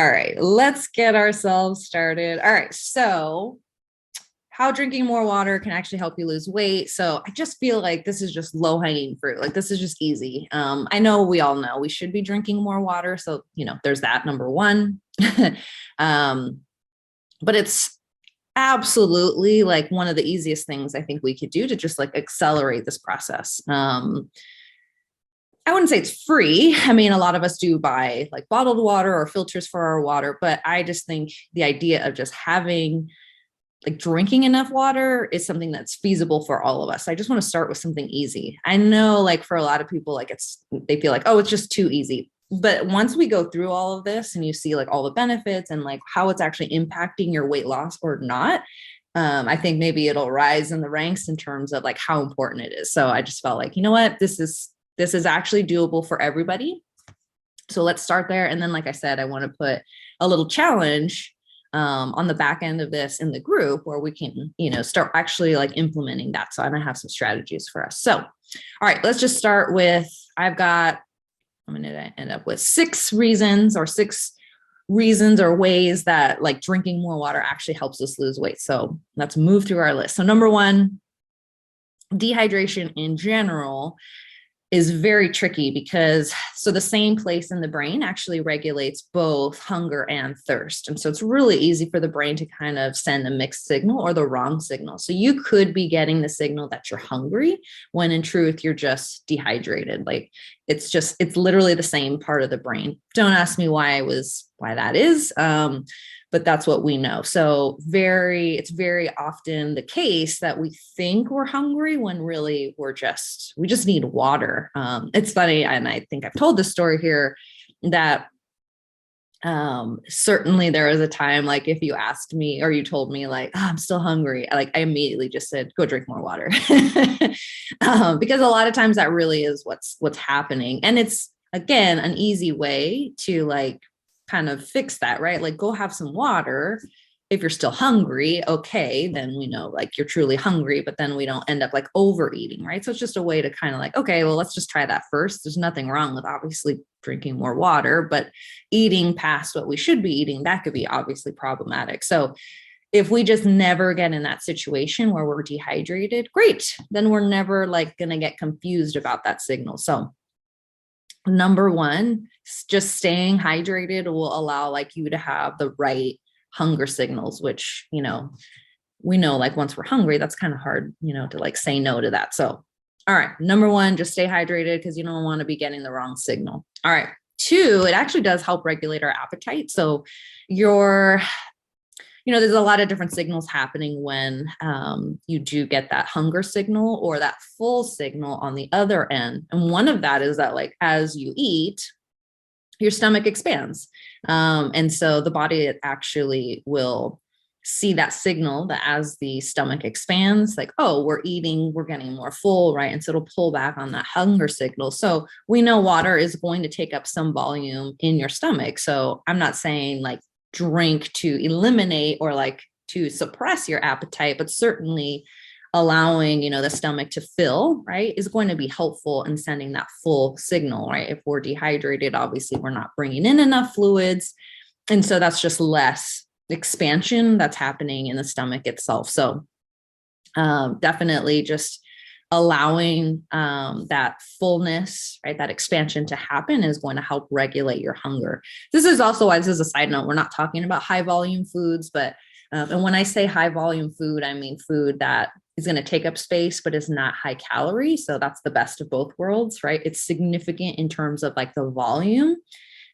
All right, let's get ourselves started. All right, so how drinking more water can actually help you lose weight. So I just feel like this is just low hanging fruit. Like this is just easy. I know we all know we should be drinking more water. So, there's that number one. um, but it's absolutely like one of the easiest things I think we could do to just like accelerate this process. I wouldn't say it's free. I mean, a lot of us do buy like bottled water or filters for our water, but I just think the idea of just having like drinking enough water is something that's feasible for all of us. I just want to start with something easy. I know like for a lot of people, like they feel like, oh, it's just too easy. But once we go through all of this and you see like all the benefits and like how it's actually impacting your weight loss or not, I think maybe it'll rise in the ranks in terms of like how important it is. So I just felt like, you know what, this is actually doable for everybody. So let's start there. And then, like I said, I want to put a little challenge on the back end of this in the group where we can, start actually like implementing that. So I'm going to have some strategies for us. So, all right, let's just start with, I'm going to end up with six reasons or ways that like drinking more water actually helps us lose weight. So let's move through our list. So number one, dehydration in general is very tricky because the same place in the brain actually regulates both hunger and thirst. And so it's really easy for the brain to kind of send a mixed signal or the wrong signal. So you could be getting the signal that you're hungry when in truth, you're just dehydrated. Like it's literally the same part of the brain. Don't ask me why that is. But that's what we know. So it's very often the case that we think we're hungry when really we just need water. It's funny, and I think I've told this story here that certainly there was a time like if you asked me or you told me like, oh, I'm still hungry, like I immediately just said, go drink more water. Because a lot of times that really is what's happening. And it's again an easy way to like kind of fix that, right? Like go have some water. If you're still hungry, okay, then we know like you're truly hungry, but then we don't end up like overeating, right? So it's just a way to kind of like, okay, well, let's just try that first. There's nothing wrong with obviously drinking more water, but eating past what we should be eating, that could be obviously problematic. So if we just never get in that situation where we're dehydrated, great. Then we're never like going to get confused about that signal. So number one, just staying hydrated will allow like you to have the right hunger signals, which, we know like once we're hungry, that's kind of hard, to like say no to that. So, all right, number one, just stay hydrated because you don't want to be getting the wrong signal. All right. Two, it actually does help regulate our appetite. So there's a lot of different signals happening when you do get that hunger signal or that full signal on the other end. And one of that is that like, as you eat, your stomach expands. And so the body actually will see that signal that as the stomach expands, like, oh, we're getting more full, right? And so it'll pull back on that hunger signal. So we know water is going to take up some volume in your stomach. So I'm not saying like drink to eliminate or like to suppress your appetite, but certainly allowing, the stomach to fill, right, is going to be helpful in sending that full signal, right? If we're dehydrated, obviously we're not bringing in enough fluids. And so that's just less expansion that's happening in the stomach itself. So definitely just allowing that fullness, right, that expansion to happen is going to help regulate your hunger. This is also why, this is a side note, we're not talking about high volume foods, but and when I say high volume food, I mean food that is going to take up space, but is not high calorie. So that's the best of both worlds, right? It's significant in terms of like the volume,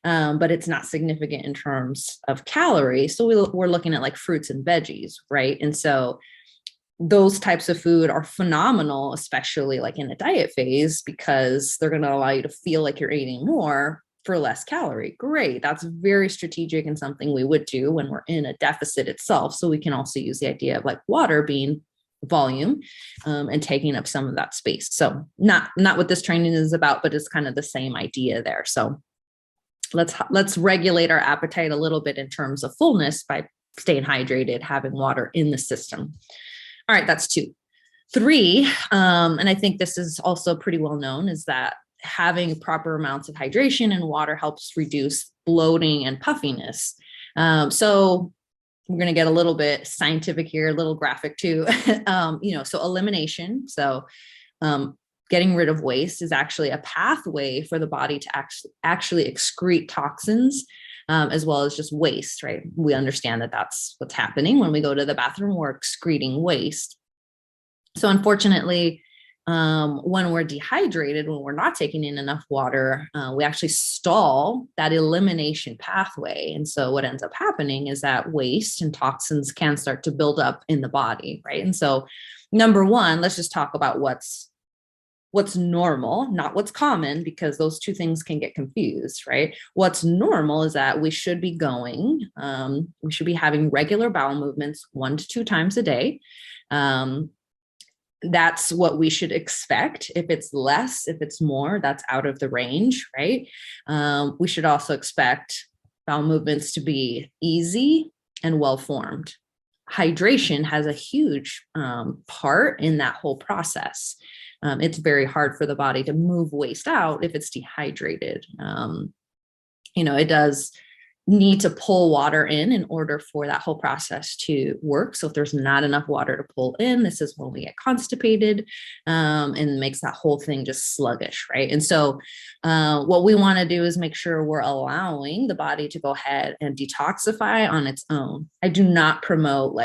but it's not significant in terms of calories. So we're looking at like fruits and veggies, right? And so those types of food are phenomenal, especially like in the diet phase, because they're going to allow you to feel like you're eating more for less calorie. Great. That's very strategic and something we would do when we're in a deficit itself. So we can also use the idea of like water being volume and taking up some of that space. So not what this training is about, but it's kind of the same idea there. So let's regulate our appetite a little bit in terms of fullness by staying hydrated, having water in the system. All right, that's two. Three, and I think this is also pretty well known, is that having proper amounts of hydration and water helps reduce bloating and puffiness. So we're going to get a little bit scientific here, a little graphic too. So elimination. So getting rid of waste is actually a pathway for the body to actually excrete toxins, as well as just waste, right? We understand that that's what's happening when we go to the bathroom, we're excreting waste. So unfortunately, when we're dehydrated, when we're not taking in enough water, we actually stall that elimination pathway. And so what ends up happening is that waste and toxins can start to build up in the body, right? And so number one, let's just talk about what's normal, not what's common, because those two things can get confused, right? What's normal is that we should be we should be having regular bowel movements 1 to 2 times a day. That's what we should expect. If it's less, if it's more, that's out of the range, right? We should also expect bowel movements to be easy and well-formed. Hydration has a huge part in that whole process. It's very hard for the body to move waste out if it's dehydrated. It does need to pull water in order for that whole process to work. So if there's not enough water to pull in, this is when we get constipated, and makes that whole thing just sluggish, right? And so what we want to do is make sure we're allowing the body to go ahead and detoxify on its own. I do not promote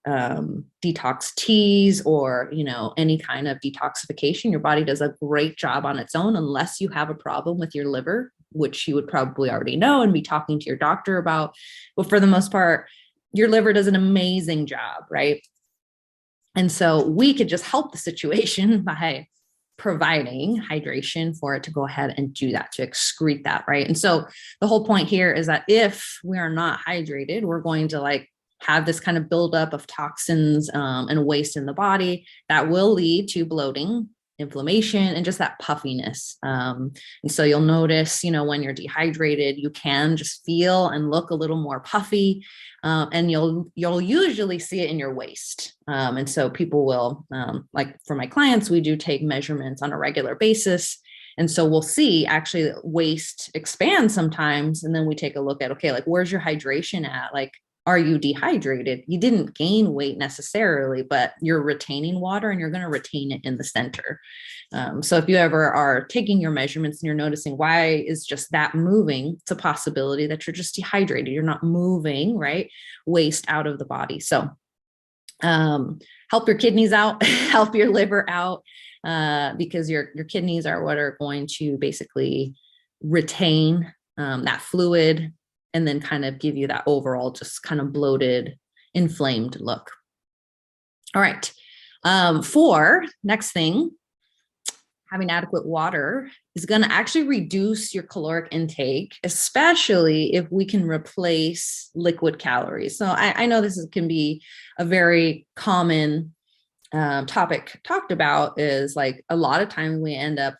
detox teas or any kind of detoxification. Your body does a great job on its own, unless you have a problem with your liver, which you would probably already know and be talking to your doctor about. But for the most part, your liver does an amazing job, right? And so we could just help the situation by providing hydration for it to go ahead and do that, to excrete that, right? And so the whole point here is that if we are not hydrated, we're going to have this kind of buildup of toxins and waste in the body that will lead to bloating, inflammation, and just that puffiness. And so you'll notice, when you're dehydrated, you can just feel and look a little more puffy, and you'll usually see it in your waist. And so people will, for my clients, we do take measurements on a regular basis. And so we'll see actually waist expand sometimes. And then we take a look at, okay, where's your hydration at? Are you dehydrated? You didn't gain weight necessarily, but you're retaining water and you're going to retain it in the center. So if you ever are taking your measurements and you're noticing why is just that moving, it's a possibility that you're just dehydrated. You're not moving, right? Waste out of the body. So help your kidneys out, help your liver out, because your kidneys are what are going to basically retain that fluid, and then kind of give you that overall just kind of bloated, inflamed look. All right. For next thing, having adequate water is going to actually reduce your caloric intake, especially if we can replace liquid calories. So I know this can be a very common topic talked about, is a lot of times we end up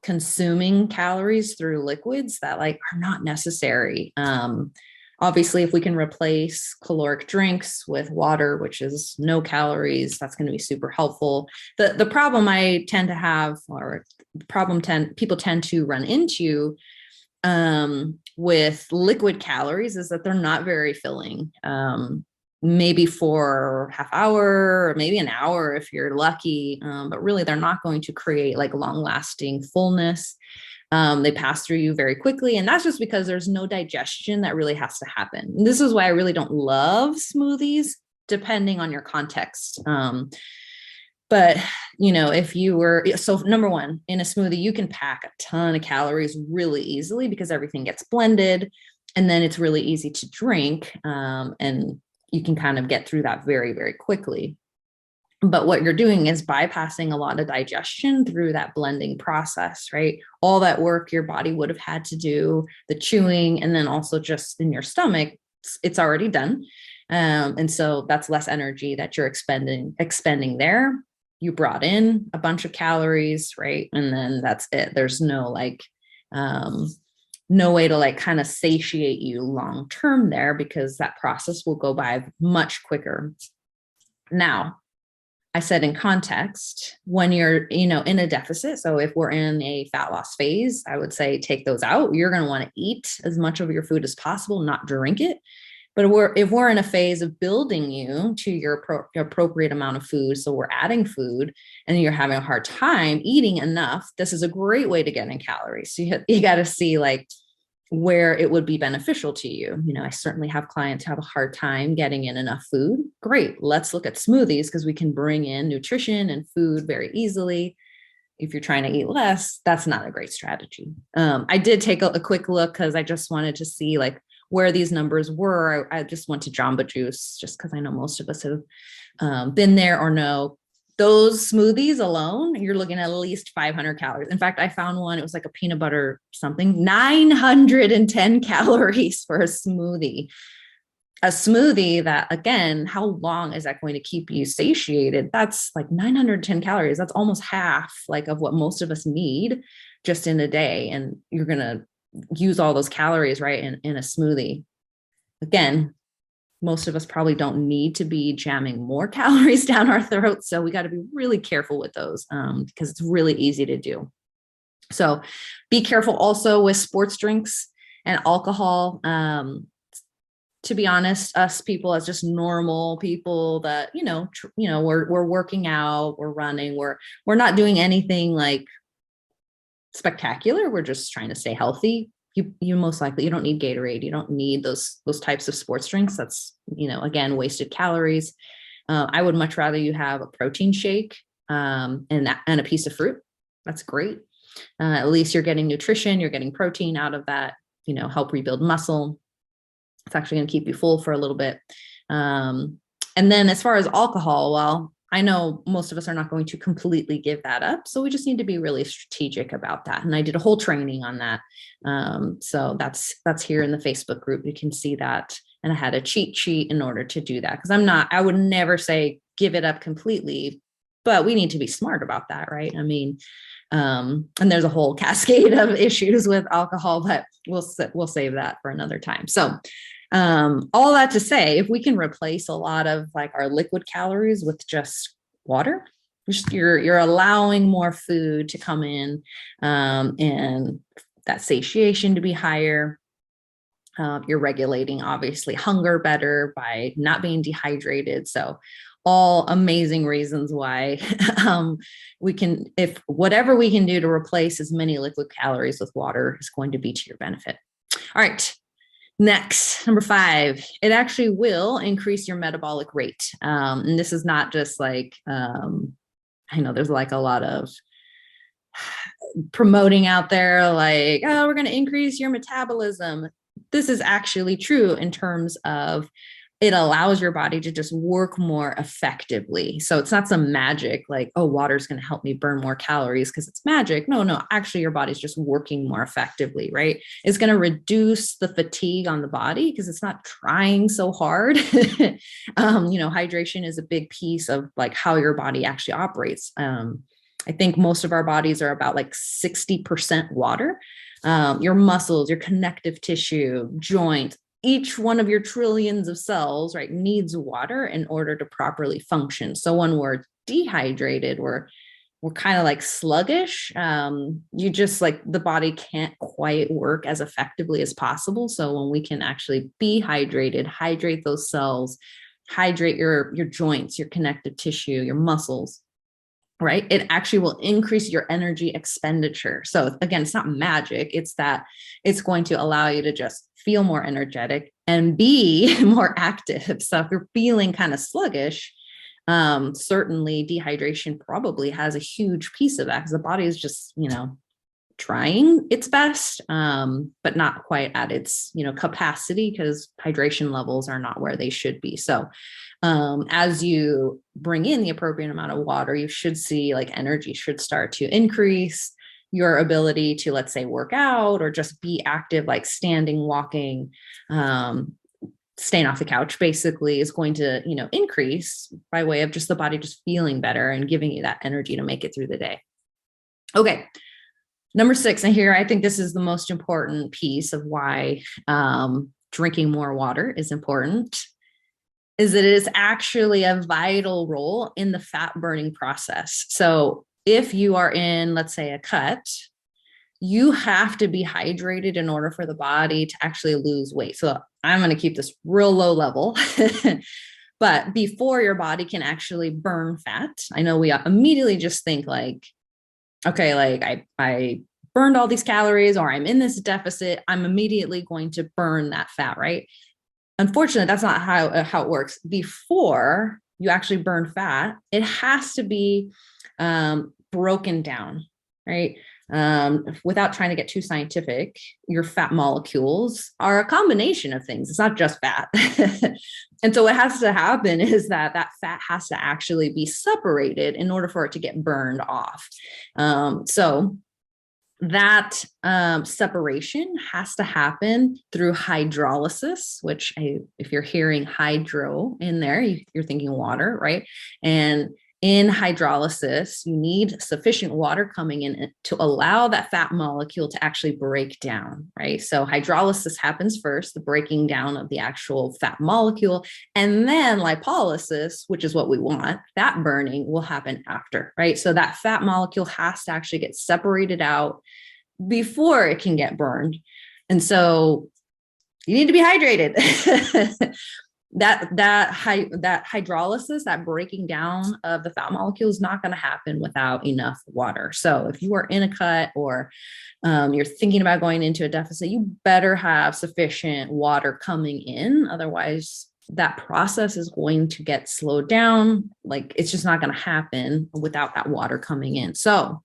consuming calories through liquids that are not necessary. Obviously, if we can replace caloric drinks with water, which is no calories, that's going to be super helpful. The problem I tend to have, or people tend to run into with liquid calories, is that they're not very filling. Maybe for half hour or maybe an hour if you're lucky, but really they're not going to create long lasting fullness. They pass through you very quickly, and that's just because there's no digestion that really has to happen. And this is why I really don't love smoothies, depending on your context. But if you were, so number one, in a smoothie, you can pack a ton of calories really easily because everything gets blended, and then it's really easy to drink, and you can kind of get through that very, very quickly. But what you're doing is bypassing a lot of digestion through that blending process, right? All that work your body would have had to do, the chewing, and then also just in your stomach, it's already done. And so that's less energy that you're expending there. You brought in a bunch of calories, right? And then that's it. There's no no way to kind of satiate you long term there, because that process will go by much quicker. Now, I said in context, when you're, in a deficit. So if we're in a fat loss phase, I would say take those out. You're going to want to eat as much of your food as possible, not drink it. But if we're in a phase of building you to your appropriate amount of food, so we're adding food and you're having a hard time eating enough, this is a great way to get in calories. So you got to see like where it would be beneficial to you. I certainly have clients who have a hard time getting in enough food. Great. Let's look at smoothies because we can bring in nutrition and food very easily. If you're trying to eat less, that's not a great strategy. I did take a quick look because I just wanted to see like where these numbers were. I just went to Jamba Juice just because I know most of us have been there or know. Those smoothies alone, you're looking at least 500 calories. In fact, I found one, it was like a peanut butter something, 910 calories for a smoothie. A smoothie that, again, how long is that going to keep you satiated? That's like 910 calories. That's almost half like of what most of us need just in a day. And you're going to use all those calories, right, in a smoothie. Again, most of us probably don't need to be jamming more calories down our throats. So we got to be really careful with those because it's really easy to do. So be careful also with sports drinks and alcohol. To be honest, us people as just normal people that, we're working out, we're running, we're not doing anything like spectacular. We're just trying to stay healthy. You most likely, you don't need Gatorade. You don't need those types of sports drinks. That's, again, wasted calories. I would much rather you have a protein shake and a piece of fruit. That's great. At least you're getting nutrition, you're getting protein out of that, help rebuild muscle. It's actually going to keep you full for a little bit. And then as far as alcohol, well, I know most of us are not going to completely give that up. So we just need to be really strategic about that. And I did a whole training on that. So that's here in the Facebook group. You can see that. And I had a cheat sheet in order to do that. Because I would never say give it up completely, but we need to be smart about that, right? I mean, and there's a whole cascade of issues with alcohol, but we'll save that for another time. So all that to say, if we can replace a lot of like our liquid calories with just water, you're allowing more food to come in, and that satiation to be higher. You're regulating obviously hunger better by not being dehydrated. So all amazing reasons why we can, if whatever we can do to replace as many liquid calories with water is going to be to your benefit. All right. Next, number 5, it actually will increase your metabolic rate. And this is not just like, I know there's like a lot of promoting out there, like, oh, we're going to increase your metabolism. This is actually true in terms of it allows your body to just work more effectively. So it's not some magic like, oh, water's going to help me burn more calories because it's magic. No, actually your body's just working more effectively, right? It's going to reduce the fatigue on the body because it's not trying so hard. Hydration is a big piece of like how your body actually operates. I think most of our bodies are about like 60% water. Your muscles, your connective tissue, joints, each one of your trillions of cells, right, needs water in order to properly function. So when we're dehydrated, we're kind of like sluggish. You just like the body can't quite work as effectively as possible. So when we can actually be hydrated, hydrate those cells, hydrate your joints, your connective tissue, your muscles, right, it actually will increase your energy expenditure. So again, it's not magic. It's that it's going to allow you to just feel more energetic and be more active. So if you're feeling kind of sluggish, certainly dehydration probably has a huge piece of that because the body is just, trying its best, but not quite at its, capacity because hydration levels are not where they should be. So as you bring in the appropriate amount of water, you should see like energy should start to increase. Your ability to, let's say, work out or just be active, like standing, walking, staying off the couch basically is going to, increase by way of just the body just feeling better and giving you that energy to make it through the day. Okay. Number 6, and here I think this is the most important piece of why drinking more water is important. is that it is actually a vital role in the fat burning process. So if you are in, let's say, a cut, you have to be hydrated in order for the body to actually lose weight. So I'm going to keep this real low level. But before your body can actually burn fat, I know we immediately just think like, okay, like I burned all these calories, or I'm in this deficit, I'm immediately going to burn that fat, right? Unfortunately, that's not how it works. Before you actually burn fat, it has to be broken down, right? Without trying to get too scientific, your fat molecules are a combination of things. It's not just fat. And so what has to happen is that that fat has to actually be separated in order for it to get burned off. So that separation has to happen through hydrolysis, which if you're hearing hydro in there, you're thinking water, right? And in hydrolysis, you need sufficient water coming in to allow that fat molecule to actually break down, right? So hydrolysis happens first, the breaking down of the actual fat molecule, and then lipolysis, which is what we want, fat burning, will happen after, right? So that fat molecule has to actually get separated out before it can get burned. And so you need to be hydrated. that hydrolysis, that breaking down of the fat molecule, is not going to happen without enough water. So if you are in a cut, or you're thinking about going into a deficit, you better have sufficient water coming in. Otherwise, that process is going to get slowed down. Like, it's just not going to happen without that water coming in. So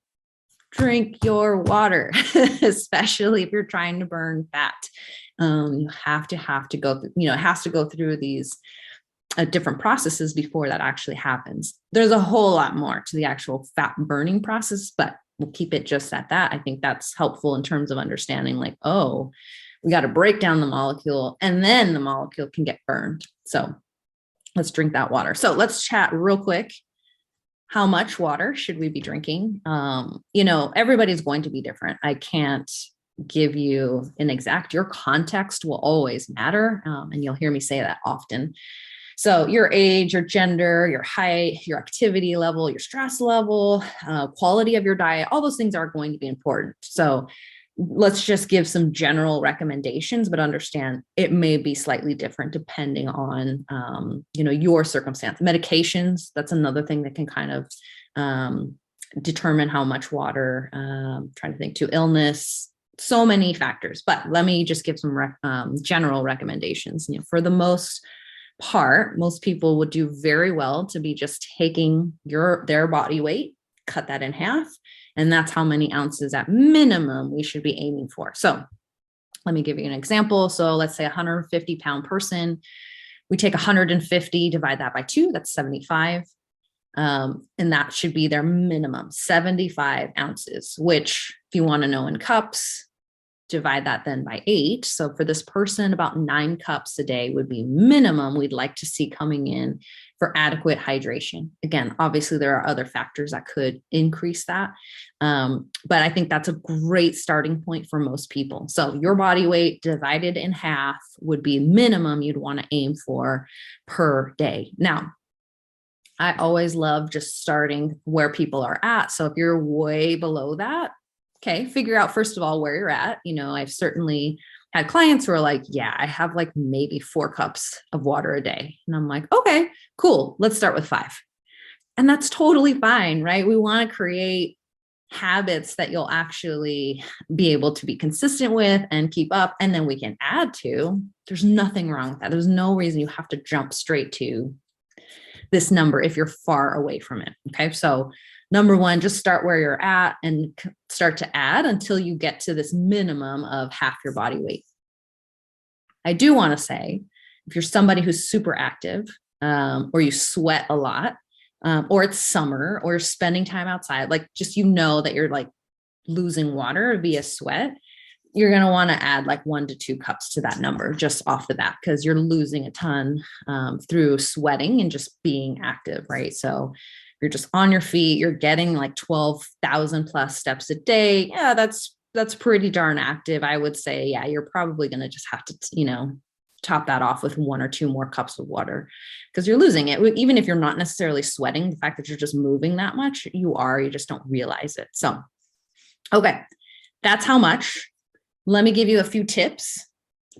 drink your water, especially if you're trying to burn fat. You have to go through, it has to go through these different processes before that actually happens. There's a whole lot more to the actual fat burning process, but we'll keep it just at that. I think that's helpful in terms of understanding, like, oh, we got to break down the molecule and then the molecule can get burned. So let's drink that water. So let's chat real quick. How much water should we be drinking? Everybody's going to be different. I can't give you an exact, your context will always matter. And you'll hear me say that often. So your age, your gender, your height, your activity level, your stress level, quality of your diet, all those things are going to be important. So let's just give some general recommendations, but understand it may be slightly different depending on, your circumstance. Medications, that's another thing that can kind of determine how much water. Trying to think, to illness, so many factors. But let me just give some general recommendations. For the most part, most people would do very well to be just taking their body weight, cut that in half. And that's how many ounces at minimum we should be aiming for. So let me give you an example. So let's say 150-pound person, we take 150, divide that by 2, that's 75. And that should be their minimum, 75 ounces, which, if you want to know in cups, divide that then by 8. So for this person, about 9 cups a day would be minimum we'd like to see coming in for adequate hydration. Again, obviously there are other factors that could increase that. But I think that's a great starting point for most people. So your body weight divided in half would be minimum you'd want to aim for per day. Now, I always love just starting where people are at. So if you're way below that, okay, figure out first of all where you're at. I've certainly had clients who are like, yeah, I have like maybe 4 cups of water a day. And I'm like, okay, cool. Let's start with 5. And that's totally fine, right? We want to create habits that you'll actually be able to be consistent with and keep up. And then we can add to. There's nothing wrong with that. There's no reason you have to jump straight to this number if you're far away from it. Okay. So number one, just start where you're at and start to add until you get to this minimum of half your body weight. I do want to say, if you're somebody who's super active, or you sweat a lot, or it's summer, or you're spending time outside, like just, that you're like losing water via sweat, you're going to want to add like 1 to 2 cups to that number just off the bat, because you're losing a ton through sweating and just being active, right? So you're just on your feet, you're getting like 12,000 plus steps a day. Yeah, that's pretty darn active. I would say, yeah, you're probably going to just have to, top that off with 1 or 2 more cups of water, because you're losing it. Even if you're not necessarily sweating, the fact that you're just moving that much, you just don't realize it. So, okay, that's how much. Let me give you a few tips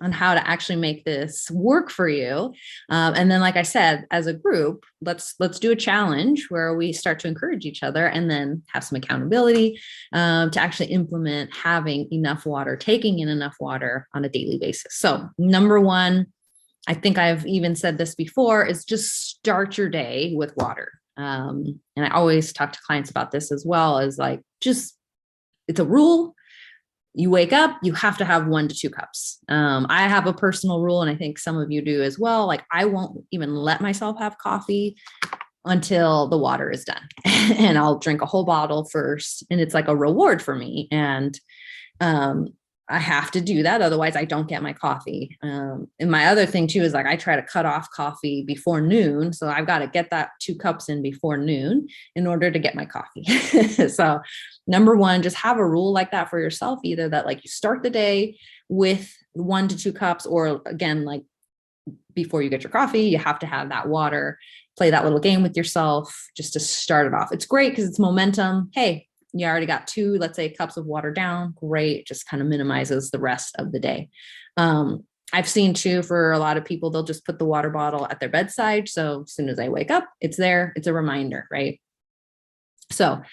on how to actually make this work for you. And then, like I said, as a group, let's do a challenge where we start to encourage each other and then have some accountability to actually implement having enough water, taking in enough water on a daily basis. So number one, I think I've even said this before, is just start your day with water. And I always talk to clients about this as well, as like, just, it's a rule. You wake up, you have to have 1 to 2 cups. I have a personal rule, and I think some of you do as well. Like, I won't even let myself have coffee until the water is done. And I'll drink a whole bottle first. And it's like a reward for me. And I have to do that. Otherwise I don't get my coffee. And my other thing too, is like, I try to cut off coffee before noon. So I've got to get that 2 cups in before noon in order to get my coffee. So number one, just have a rule like that for yourself, either that like you start the day with 1 to 2 cups, or again, like before you get your coffee, you have to have that water. Play that little game with yourself just to start it off. It's great because it's momentum. Hey, you already got 2, let's say, cups of water down. Great. Just kind of minimizes the rest of the day. I've seen too, for a lot of people, they'll just put the water bottle at their bedside. So as soon as I wake up, it's there. It's a reminder, right? So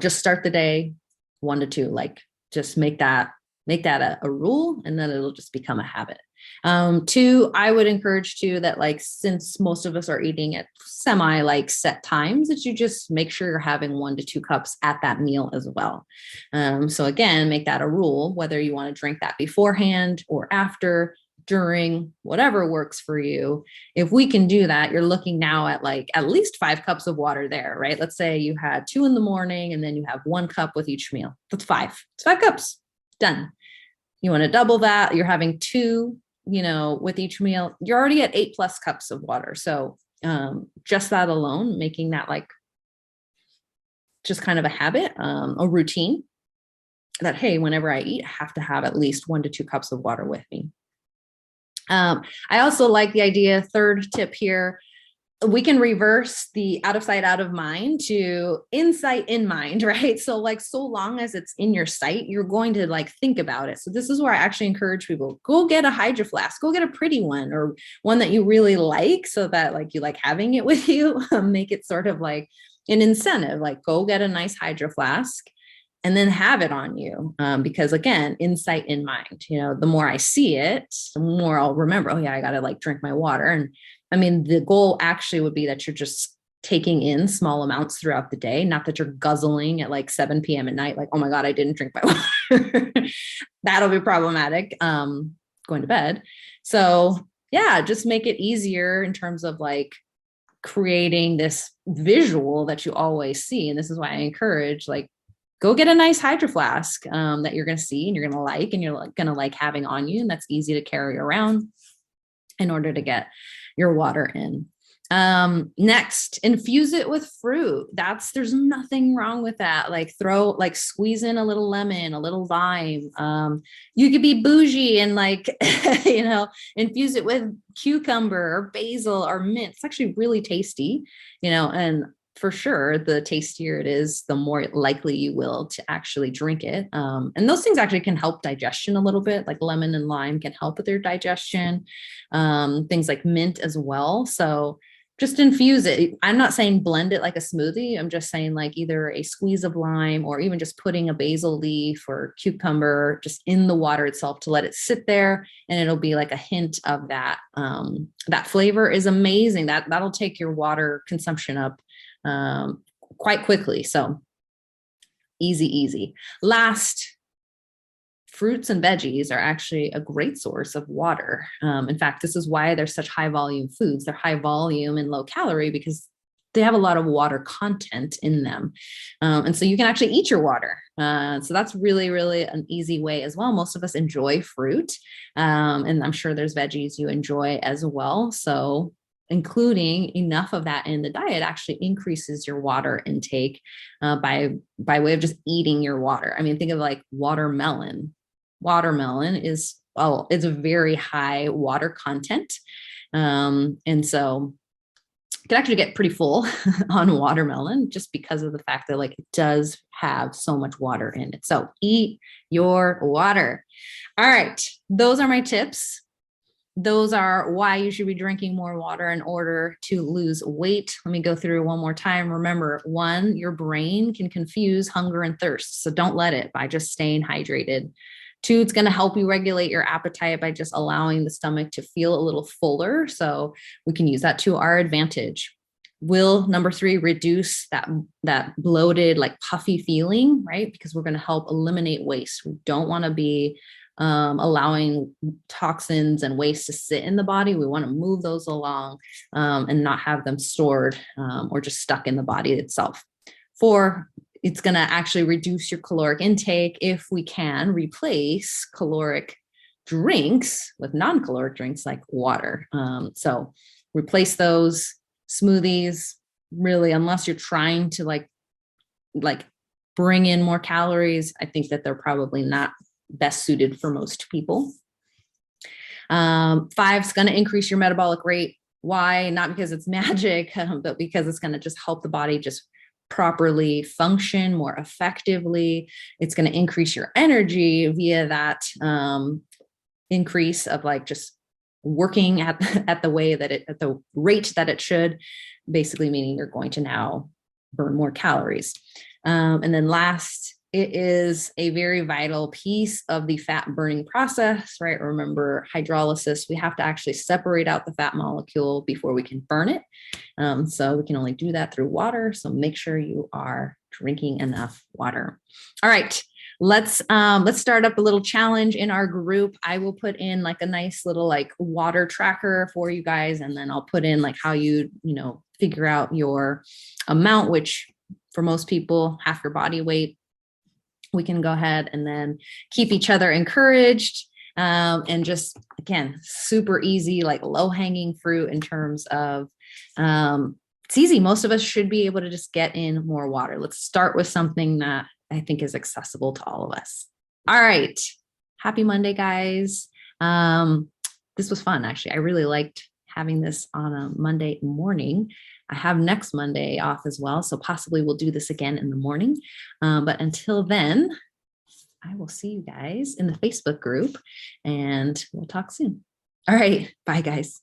just start the day 1 to 2, like just make that a rule, and then it'll just become a habit. 2, I would encourage too that, like, since most of us are eating at semi like set times, that you just make sure you're having 1 to 2 cups at that meal as well. So again, make that a rule, whether you want to drink that beforehand or after, during, whatever works for you. If we can do that, you're looking now at like at least 5 cups of water there, right? Let's say you had 2 in the morning and then you have 1 cup with each meal. That's 5. It's 5 cups. Done. You want to double that. You're having 2, with each meal. You're already at 8+ cups of water. So just that alone, making that like just kind of a habit, a routine, that, hey, whenever I eat, I have to have at least 1 to 2 cups of water with me. I also like the idea, third tip here, we can reverse the out of sight, out of mind to insight in mind, right? So like, so long as it's in your sight, you're going to like think about it. So this is where I actually encourage people, go get a Hydro Flask, go get a pretty one, or one that you really like, so that like you like having it with you. Make it sort of like an incentive, like go get a nice Hydro Flask and then have it on you. Because again, insight in mind, the more I see it, the more I'll remember, oh yeah, I got to like drink my water. And I mean, the goal actually would be that you're just taking in small amounts throughout the day, not that you're guzzling at like 7 p.m. at night, like, oh my God, I didn't drink my water. That'll be problematic, going to bed. So yeah, just make it easier in terms of like creating this visual that you always see. And this is why I encourage, like, go get a nice Hydro Flask that you're going to see and you're going to like, and you're going to like having on you. And that's easy to carry around in order to get your water in. Next, infuse it with fruit. There's nothing wrong with that. Like squeeze in a little lemon, a little lime. You could be bougie and like, infuse it with cucumber or basil or mint. It's actually really tasty, and for sure, the tastier it is, the more likely you will to actually drink it. And those things actually can help digestion a little bit, like lemon and lime can help with your digestion. Things like mint as well. So just infuse it. I'm not saying blend it like a smoothie. I'm just saying like either a squeeze of lime or even just putting a basil leaf or cucumber just in the water itself to let it sit there. And it'll be like a hint of that. That flavor is amazing. That'll take your water consumption up quite quickly. So easy. Last, fruits and veggies are actually a great source of water. In fact, this is why they're such high volume foods. They're high volume and low calorie because they have a lot of water content in them. And so you can actually eat your water. So that's really, really an easy way as well. Most of us enjoy fruit. And I'm sure there's veggies you enjoy as well. So including enough of that in the diet actually increases your water intake by way of just eating your water. I mean, think of like watermelon. Watermelon is well, it's a very high water content. And so it can actually get pretty full on watermelon just because of the fact that like it does have so much water in it. So eat your water. All right. Those are my tips. Those are why you should be drinking more water in order to lose weight. Let me go through one more time. Remember, 1, your brain can confuse hunger and thirst. So don't let it by just staying hydrated. 2, it's going to help you regulate your appetite by just allowing the stomach to feel a little fuller. So we can use that to our advantage. Will, number 3, reduce that bloated, like puffy feeling, right? Because we're going to help eliminate waste. We don't want to be allowing toxins and waste to sit in the body. We want to move those along and not have them stored or just stuck in the body itself. 4, it's going to actually reduce your caloric intake if we can replace caloric drinks with non-caloric drinks like water. So replace those smoothies, really, unless you're trying to like bring in more calories. I think that they're probably not best suited for most people. 5 is going to increase your metabolic rate. Why? Not because it's magic, but because it's going to just help the body just properly function more effectively. It's going to increase your energy via that increase of like just working at the way that at the rate that it should, basically meaning you're going to now burn more calories. And then last, it is a very vital piece of the fat burning process, right? Remember, hydrolysis, we have to actually separate out the fat molecule before we can burn it. So we can only do that through water. So make sure you are drinking enough water. All right, let's start up a little challenge in our group. I will put in like a nice little like water tracker for you guys. And then I'll put in like how you figure out your amount, which for most people, half your body weight. We can go ahead and then keep each other encouraged and just, again, super easy, like low hanging fruit in terms of it's easy. Most of us should be able to just get in more water. Let's start with something that I think is accessible to all of us. All right. Happy Monday, guys. This was fun, actually. I really liked having this on a Monday morning. I have next Monday off as well, so possibly we'll do this again in the morning. But until then, I will see you guys in the Facebook group and we'll talk soon. All right. Bye, guys.